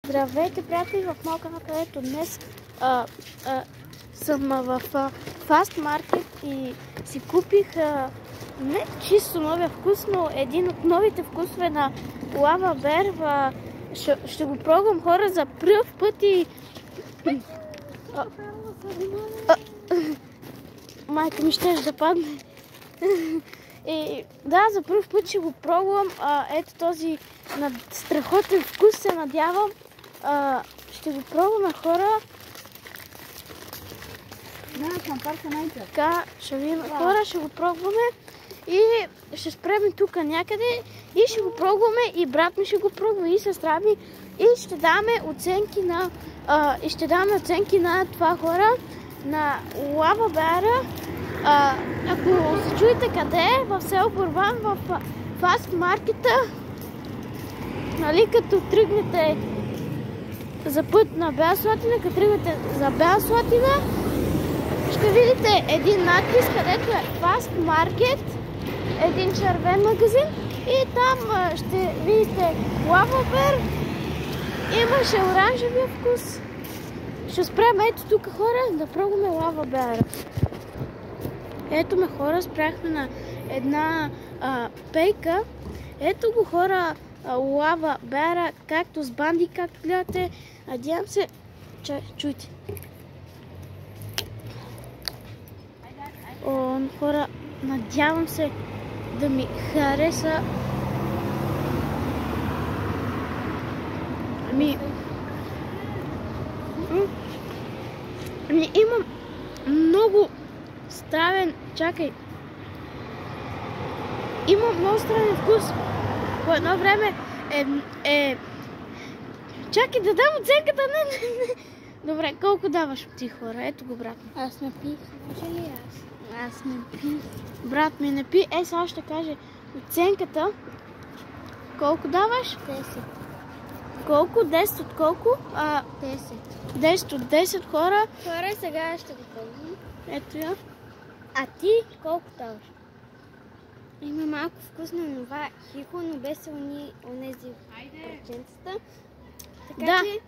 Здравейте, приятели, в моя канал, където днес съм в Fast Market и си купих не чисто новия вкус, но един от новите вкусове на Lava Bear. Ще го пробвам, хора, за пръв път и... Майка ми щеше да падне. И да, за първ път ще го пробвам. Ето този страхотен вкус, се надявам. Ще го пробваме, хора. Така, ще видим, хора, ще го пробваме и ще спрем тук някъде и ще го пробваме и брат ми ще го пробва и сестра ми и ще даваме оценки на това, хора, на Lava Bear. Ако се чуете къде е, в село Борван, в Fast Market, нали, като тръгнете за път на Бяла Слатина, като тръгнете за Бяла Слатина, ще видите един надпис, където е Fast Market, един червен магазин и там ще видите Lava Bear, имаше оранжевия вкус. Ще спрем ето тук, хора, да пробваме Lava Bear. Ето ме, хора, спряхме на една пейка. Ето го, хора, Lava Bear, както с банди, както гледате. Надявам се, чуйте. Хора, надявам се да ми хареса. Имам много странен, чакай. Имам много странен вкус. По едно време чакай да дам оценката, не. Добре, колко даваш ти, хора? Ето го, брат ми. Аз не пих. Може ли аз? Аз не пих. Брат ми не пи. Сега ще каже оценката. Колко даваш? 10. Колко? 10 от колко? 10. 10 от 10, хора. Хора, сега ще го пробвам. Ето я. А ти колко даваш? Има малко вкусно на това хихо, но без онези процентата. Така Да. че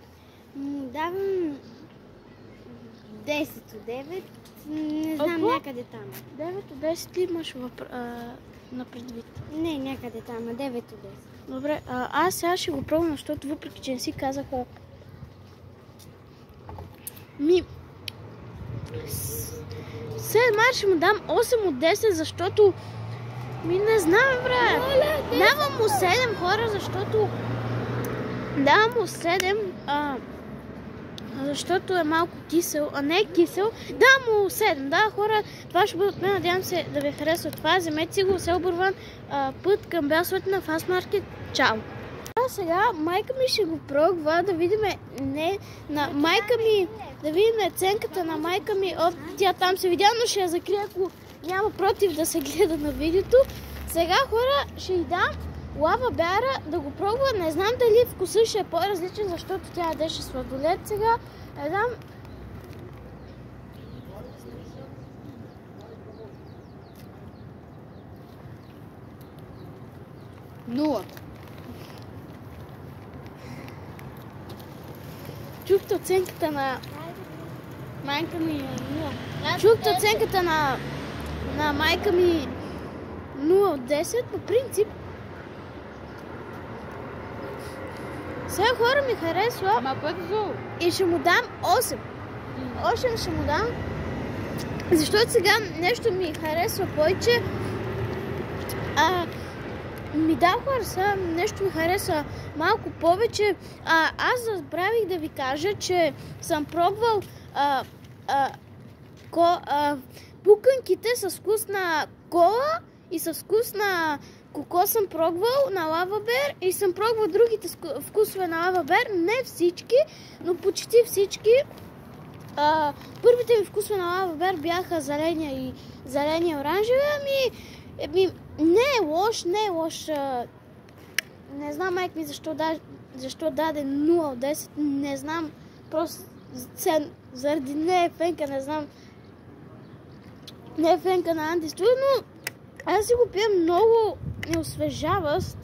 му давам 10 от 9. Не знам, някъде там. 9 от 10 ли имаш на предвид? Не, някъде там, 9 от 10. Добре, аз сега ще го пробвам, защото въпреки че не си казаха... След май ще му дам 8 от 10, защото... не знам, бре. Давам му 7, хора, защото... Давам му 7, защото е малко кисел, а не е кисел. Давам му 7, да, хора, това ще бъде от мен. Надявам се да ви харесва това. Вземете си го, село Борван, път към Бяла Слатина, Fast Market. Чао! Сега майка ми ще го пробва, да видим на майка ми, да видим оценката на майка ми. Тя там се видя, но ще я закрия, ако няма против да се гледа на видеото. Сега, хора, ще й дам Lava Bear да го пробва. Не знам дали вкусът ще е по-различен, защото тя ядеше сладолед. Сега дам... Нула. Чухте оценката на майка ми 0. Чухте оценката на майка ми 0 от 10. По принцип сега, хора, ми харесва. Ама бързо. И ще му дам 8. 8 ще му дам. Защото сега нещо ми харесва повече. Хора, сега нещо ми хареса малко повече. Аз забравих да ви кажа, че съм пробвал пуканките с вкус на кола и с вкус на коко съм пробвал на Lava Bear и съм пробвал другите вкусове на Lava Bear. Не всички, но почти всички. Първите ми вкусове на Lava Bear бяха зеления и оранжевия. Не е лош. Не знам майка ми защо даде 0 от 10. Не знам, просто заради не е фенка, не знам. Не е фенка на антистуд, но аз си го пия много освежаващ.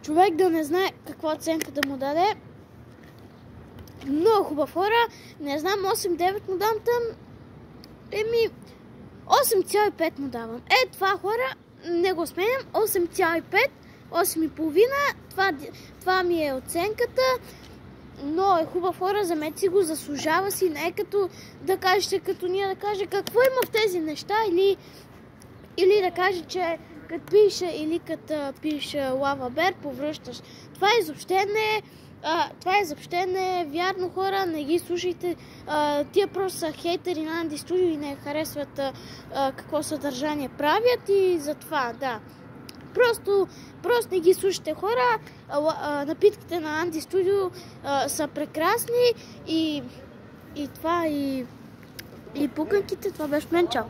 човек да не знае каква оценка да му даде. Много хубав хора. Не знам, 8-9 му дам там. 8,5 му давам. Това хора, не го сменям. 8,5, 8,5. Това ми е оценката. Но е хубав хора, замете си го, заслужава си. Не е като да кажете, като ние да каже какво има в тези неща или да каже, че като пише лава бер, повръщаш. Това изобщо не е вярно, хора, не ги слушайте. Тия просто са хейтери на Анди Студио и не харесват какво съдържание правят и затова, да. Просто не ги слушайте, хора. Напитките на Анди Студио са прекрасни и пуканките, това беше мен, чао.